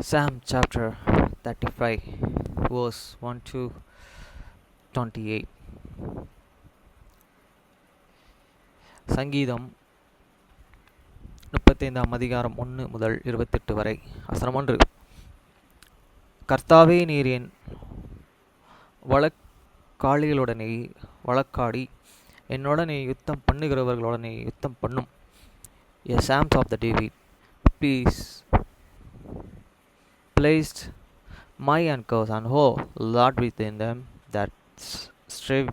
Psalm chapter 35, verse 1 to 28. சங்கீதம் 35 அதிகாரம் 1 முதல் 28 வரை. வசனம் 1. கர்த்தாவே, நீர் என் வழக்காளிகளுடனே வழக்காடி என்னுடனே யுத்தம் பண்ணுகிறவர்களுடனே யுத்தம் பண்ணும். A Psalms of the David. Please placed my anchors and Lord within them that strive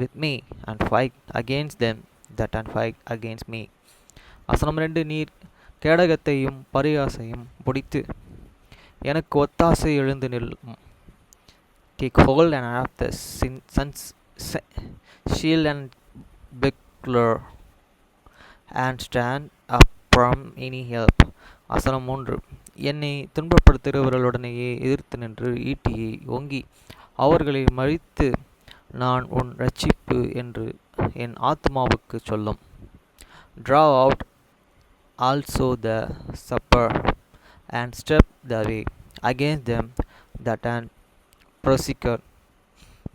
with me and fight against them that fight against me. வசனம் 2. நீர் கேடகத்தையும் பரியாசையும் பிடித்து எனக்கு ஒத்தாசை எழுந்து நில்லும். Take hold and have the sun's shield and buckler and stand up from any help. வசனம் 3. என்னை துன்பப்படுத்துகிறவர்களுடனேயே எதிர்த்து நின்று ஈட்டியை ஓங்கி அவர்களை மழித்து நான் உன் இரட்சிப்பு என்று என் ஆத்மாவுக்கு சொல்லும். Draw out also the supper and step the way against them that persecute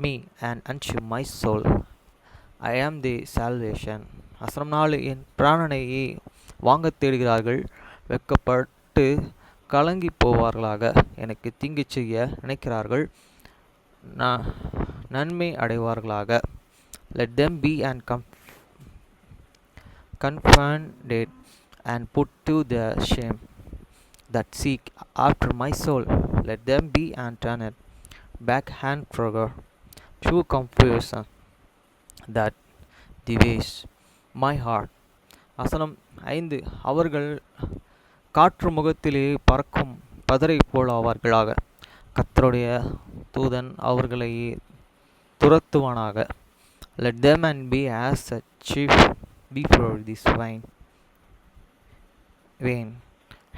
me and unto my soul. I am the salvation. வசனம் 4. என் பிராணனையே வாங்கத் தேடுகிறார்கள், வெட்கப்பட்டு கலங்கி போவார்களாக. எனக்கு தீங்கு செய்ய நினைக்கிறார்கள், நன்மை அடைவார்களாக. Let them be and confounded and put to the shame that seek after my soul. Let them be and turn it back and forget true confusion that devours my heart. வசனம் 5. அவர்கள் காற்று முகத்திலே பறக்கும் பதரை போல் ஆவார்களாக. கர்த்தருடைய தூதன் அவர்களை துரத்துவானாக. Let them and be as a chief before this vain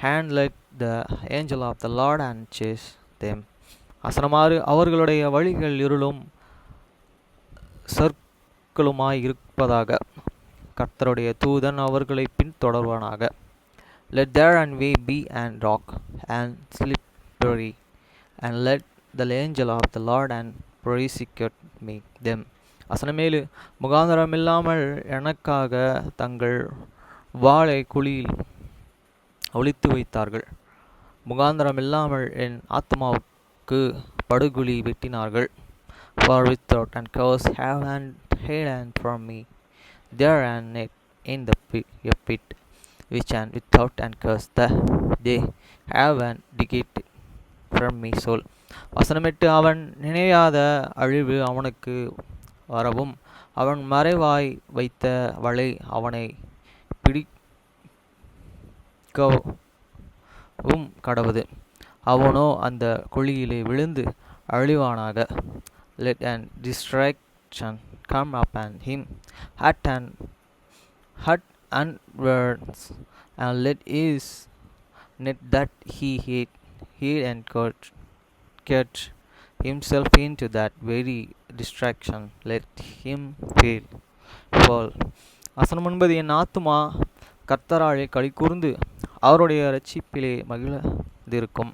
hand let the angel of the Lord and chase them. வசனம் 6. அவர்களுடைய வழிகள் இருளும் சற்களுமாய் இருப்பதாக. கர்த்தருடைய தூதன் அவர்களை பின்தொடர்வானாக. Let their way be and rock and slippery, and let the angel of the Lord and persecute me them. வசனம் 7. முகாந்தரம் இல்லாமல் எனக்காக தங்கள் வாளை குழியில் ஒளித்து வைத்தார்கள். முகாந்தரம் இல்லாமல் என் ஆத்மாவுக்கு படுகுழி வெட்டினார்கள். For without and curse have and hidden from me there and net in the pit which and without and curse they have and digged from me soul. வசனம் 8. அவன் நினையாத அழிவு அவனுக்கு வரவும் அவன் மறைவாய் வைத்த வலை அவனை பிடிக்கவும் கடவுது. அவனோ அந்த குழியிலே விழுந்து அழிவானாக. Let an distraction come upon him hurt unwards, and let his net that he hid and get himself into that very distraction, let him fall. வசனம் 9. என் ஆத்துமா கர்த்தராலே களிகூர்ந்து அவருடைய இரட்சிப்பிலே மகிழ்ந்திருக்கும்.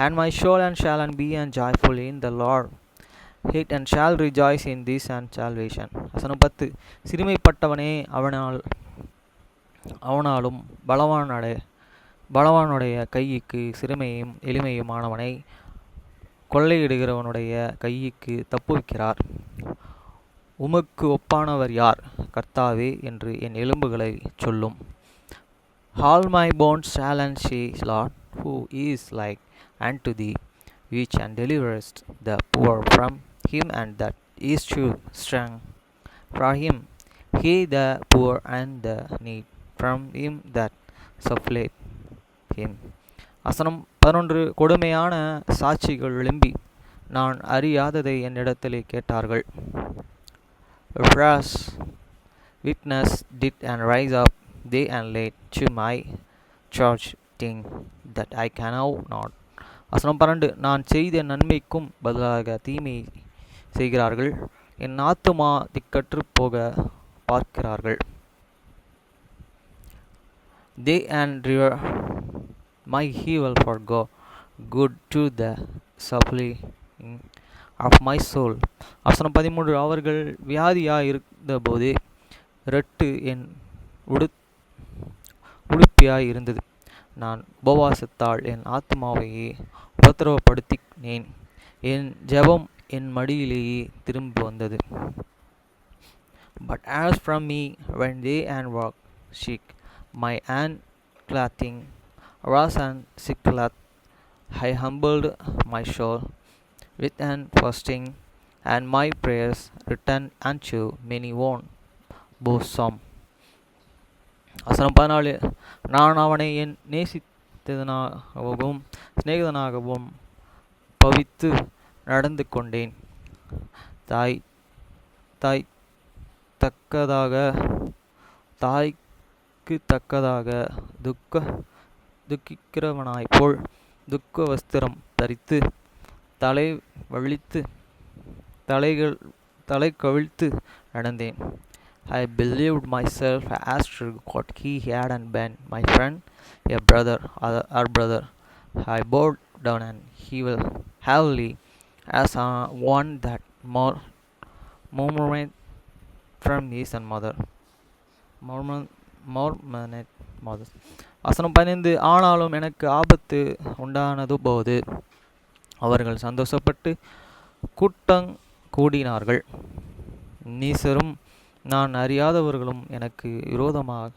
And my soul and shall and be and joyful in the Lord, hate and shall rejoice in this and salvation. வசனம் 10. சிறுமைப்பட்டவனே அவனாலும் பலவானுடைய கைக்கு சிறுமையும் எளிமையுமானவனை கொள்ளையிடுகிறவனுடைய கைக்கு தப்புவிக்கிறார். உமக்கு ஒப்பானவர் யார், கர்த்தாவே என்று என் எலும்புகளை சொல்லும். All my bones shall and say, Lord, who is like unto thee, which and deliverest the poor from him and that is true strength for him, he the poor and the need from him that supplicate him. வசனம் 11. கொடுமையான சாட்சிகள் எழும்பி நான் அறியாததை என்னிடத்திலே கேட்டார்கள். False witness did and rise up, they and laid to my charge thing that I can know not. வசனம் 12. நான் செய்த நன்மைக்கும் பதிலாக தீமை செய்கிறார்கள், என் ஆத்துமா திக்கற்று போக பார்க்கிறார்கள். They and rear my evil for good to the suffering of my soul. வசனம் 13. அவர்கள் வியாதியாய் இருந்தபோது இரட்டு என் உடுப்பியாய் இருந்தது. நான் உபவாசத்தால் என் ஆத்மாவையே உபத்திரவப்படுத்தினேன். என் ஜெபம் என் மடியிலேயே திரும்பி வந்தது. But as from me when they and were sick, my clothing was an sickcloth. I humbled my soul with an fasting, and my prayers returned unto many one bosom. வசனம் 14. நான் அவனை என் நேசித்தனாகவும் சிநேகிதனாகவும் பவித்து நடந்து கொண்டேன். தாய் தாய் தக்கதாக தாய்க்கு தக்கதாக துக்கிக்கிறவனாய் போல் துக்க வஸ்திரம் தரித்து தலை வழித்து தலை கவிழ்த்து நடந்தேன். I believed myself as to what he had and been my friend, a brother, our brother. I bowed down and he will heavily as one that murmured from his and mother. Murmured mother. வசனம் 15. ஆனாலும் எனக்கு ஆபத்து உண்டானது போது அவர்கள் சந்தோஷப்பட்டு கூட்டங் கூடினார்கள். நீசரும் நான் அறியாதவர்களும் எனக்கு விரோதமாக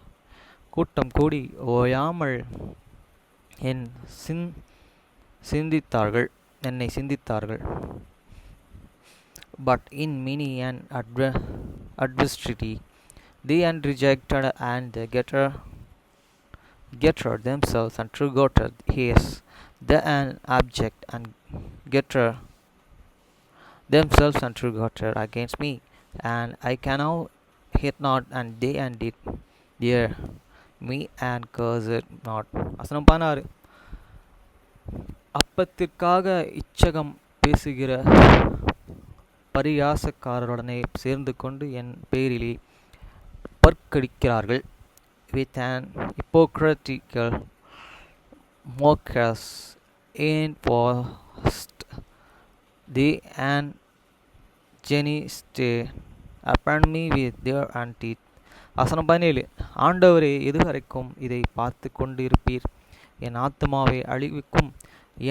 கூட்டம் கூடி ஓயாமல் என்னை சிந்தித்தார்கள். But in many an adversity they and rejected and getter themselves and true gotter yes the an abject and getter themselves and true gotter against me, and I can now hate not, and they and did dear me and cursed not. வசனம் 16. அப்பத்திற்காக இச்சகம் பேசுகிற பரியாசக்காரருடனே சேர்ந்து கொண்டு என் பேரிலே பற்கடிக்கிறார்கள். With an hypocritical mockers enforced they and geniste upon me with their teeth. வசனம் 17. ஆண்டவரே, எதுவரைக்கும் இதை பார்த்து கொண்டிருப்பீர்? என் ஆத்துமாவை அழிவுக்கும்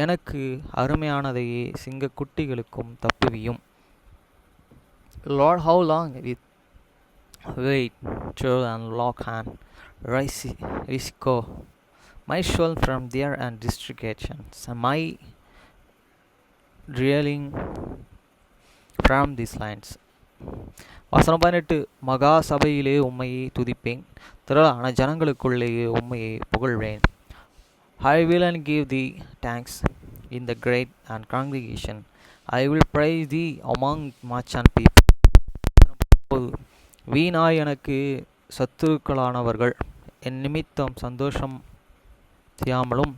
எனக்கு அருமையானதையே சிங்கக்குட்டிகளுக்கும் தப்புவியும். Lord, how long with wait till and lock and risco my soul from their and distractions, my drilling from these lines. வசனம் 18. மகா சபையிலே உம்மையை துதிப்பேன், திரளான ஜனங்களுக்குள்ளேயே உம்மையை புகழ்வேன். I will and give thee thanks in the great and congregation. I will praise thee among much and people. வீணாய் எனக்கு சத்துருக்களானவர்கள் என் நிமித்தம் சந்தோஷம் செய்யாமலும்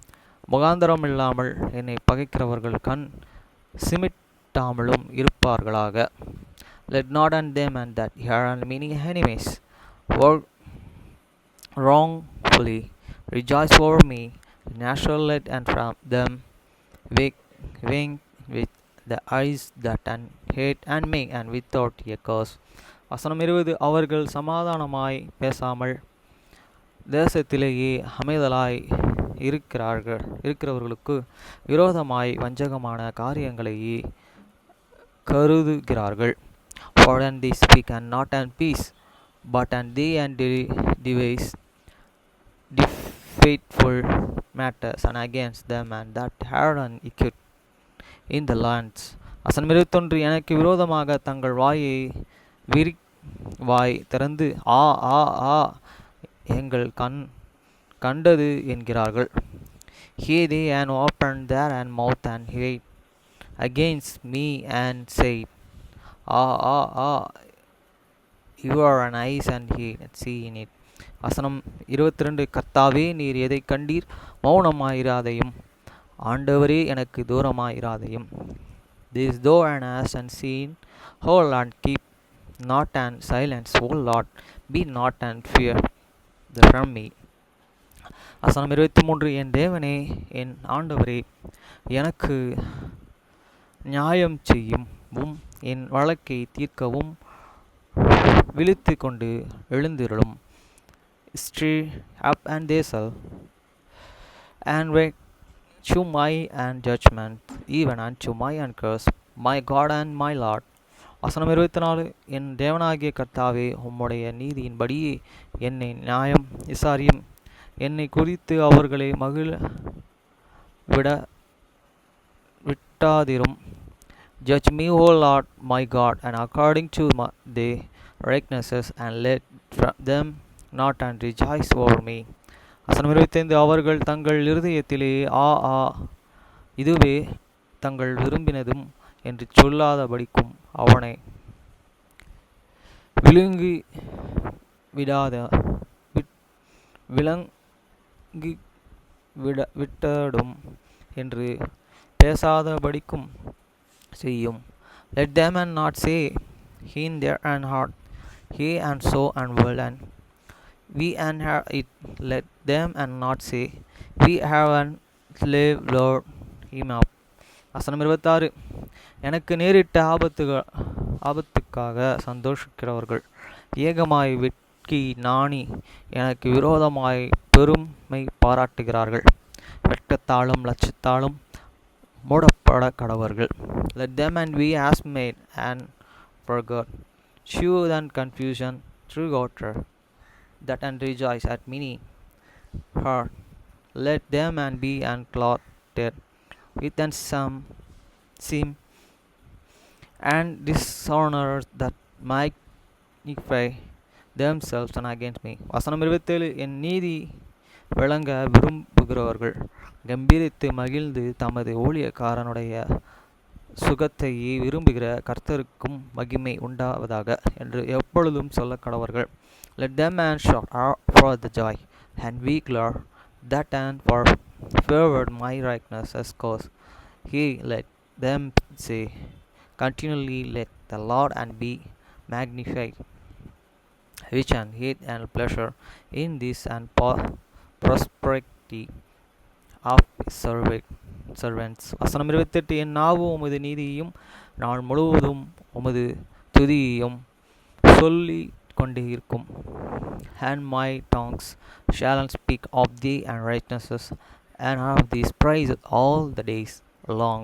முகாந்தரம் இல்லாமல் என்னை பகைக்கிறவர்கள் கண் சிமிட்டாமலும் இருப்பார்களாக. Let not on them and that hear and many enemies work wrongfully rejoice over me, natural let and from them wink with the eyes that and hate and me and without a cause. வசனம் 20. அவர்கள் சமாதானமாய் பேசாமல் தேசத்திலேயே அமைதலாய் இருக்கிறவர்களுக்கு விரோதமாய் வஞ்சகமான காரியங்களையே கருதுகிறார்கள். For then they speak and not and peace, but and they and devise defeatful matters and against them and that had an equity in the lands. வசனம் 21. எனக்கு விரோதமாக தங்கள் வாய் திறந்து ஆ ஆ ஆ எங்கள் கண்டது என்கிறார்கள். Here they and opened their and mouth and hate against me and said, ah ah ah, you are an eyes and hear and see in it. வசனம் 22. கர்த்தாவே, நீர் எதை கண்டீர்? மௌனமாயிராதையும், ஆண்டவரே எனக்கு தூரமாயிராதையும். This thou and hast and seen, hold and keep not and silence, O Lord, be not and fear from me. வசனம் 23. என் தேவனே, என் ஆண்டவரே, எனக்கு நியாயம் செய்யவும் என் வழக்கை தீர்க்கவும் விழித்து கொண்டு எழுந்திருளும். Stay up and they shall, and wake to my and judgment, even unto my curse, my God and my Lord. வசனம் 24. என் தேவனாகிய கர்த்தாவே, உம்முடைய நீதியின்படியே என்னை நியாயம் விசாரியும். என்னை குறித்து அவர்களை மகிழ விட்டாதிரும். Judge me, O Lord my God, and according to their righteousness, and let them not and rejoice over me. வசனம் 25. அவர்கள் தங்கள் இருதயத்திலே ஆ ஆ இதுவே தங்கள் விரும்பினதும் என்று சொல்லாதபடிக்கும் அவனை விழுங்கி விடாத விளங்கி விட்டடும் என்று பேசாதபடிக்கும் செய்யும். Let them and not say in their own heart, he and so and well and we and have it. Let them and not say, we have an slave lord him up. வசனம் 26. எனக்கு நேரிட்ட ஆபத்துக்காக சந்தோஷிக்கிறவர்கள் ஏகமாய் வெட்கி நாணி எனக்கு விரோதமாய் பெருமை பாராட்டுகிறார்கள். வெட்கத்தாலும் லட்சத்தாலும் மூடப்பட கடவர்கள். Let them and we has made and forgot, shew and confusion throughout her, that and rejoice at many hurt. Let them and be and clothed with and some seem and dishonor that magnify themselves and against me. வசனம் 27. என் நீதி விளங்க விரும்புகிறவர்கள் கம்பீரித்து மகிழ்ந்து தமது ஊழியக்காரனுடைய சுகத்தையே விரும்புகிற கர்த்தருக்கும் மகிமை உண்டாவதாக என்று எப்பொழுதும் சொல்ல கடவர்கள். Let them and shout for the joy and be glad that and for favored my righteousness cause. He let them say continually, let the Lord and be magnified, which and hate and pleasure in this and prosperity of servants. வசனம் 28. என் நாவு உமது நீதியையும் நாள் முழுவதும் உமது துதியையும் சொல்லி கொண்டே இருக்கும். And my tongues shall speak of thee and righteousness, and of these praise all the days long.